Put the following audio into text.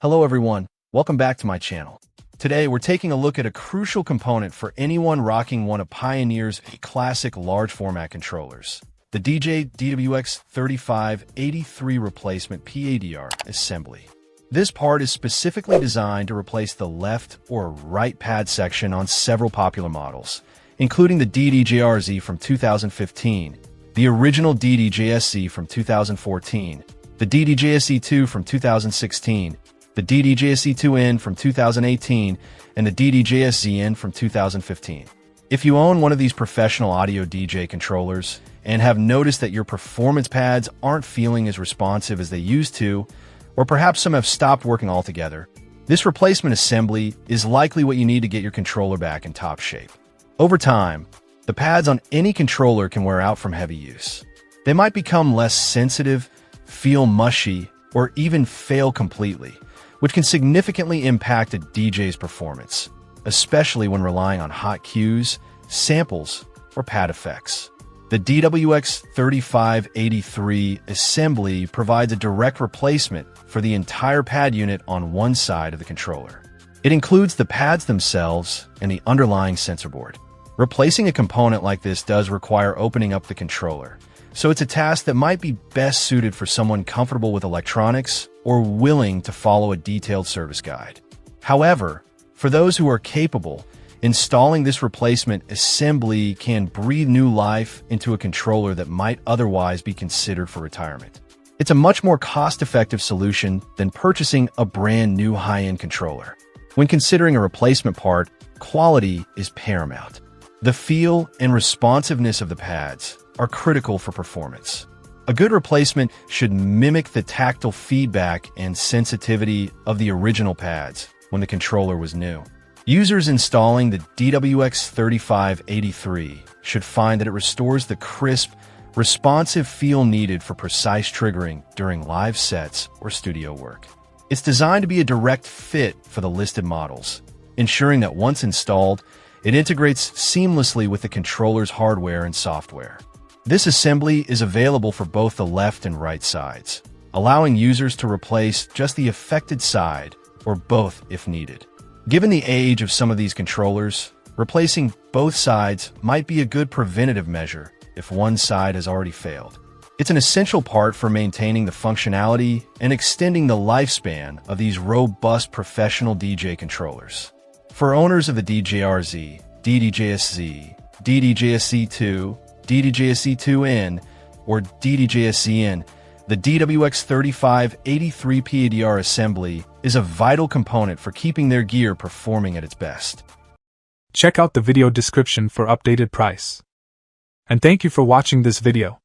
Hello everyone, welcome back to my channel. Today we're taking a look at a crucial component for anyone rocking one of Pioneer's classic large format controllers, the DWX3583 replacement PADR assembly. This part is specifically designed to replace the left or right pad section on several popular models, including the DDJ-SZ from 2015, the original DDJ-SZ from 2014, the DDJ-SZ2 from 2016, the DDJ-SZ2N from 2018, and the DDJ-SZN from 2015. If you own one of these professional audio DJ controllers and have noticed that your performance pads aren't feeling as responsive as they used to, or perhaps some have stopped working altogether, this replacement assembly is likely what you need to get your controller back in top shape. Over time, the pads on any controller can wear out from heavy use. They might become less sensitive, feel mushy, or even fail completely, which can significantly impact a DJ's performance, especially when relying on hot cues, samples, or pad effects. The DWX3583 assembly provides a direct replacement for the entire pad unit on one side of the controller. It includes the pads themselves and the underlying sensor board. Replacing a component like this does require opening up the controller, so it's a task that might be best suited for someone comfortable with electronics or willing to follow a detailed service guide. However, for those who are capable, installing this replacement assembly can breathe new life into a controller that might otherwise be considered for retirement. It's a much more cost-effective solution than purchasing a brand new high-end controller. When considering a replacement part, quality is paramount. The feel and responsiveness of the pads are critical for performance. A good replacement should mimic the tactile feedback and sensitivity of the original pads when the controller was new. Users installing the DWX3583 should find that it restores the crisp, responsive feel needed for precise triggering during live sets or studio work. It's designed to be a direct fit for the listed models, ensuring that once installed, it integrates seamlessly with the controller's hardware and software. This assembly is available for both the left and right sides, allowing users to replace just the affected side or both if needed. Given the age of some of these controllers, replacing both sides might be a good preventative measure if one side has already failed. It's an essential part for maintaining the functionality and extending the lifespan of these robust professional DJ controllers. For owners of the DJRZ, DDJ-SZ, DDJ-SZ2, DDJ-SZ2N, or DDJ-SZN, the DWX3583 PADR assembly is a vital component for keeping their gear performing at its best. Check out the video description for updated price. And thank you for watching this video.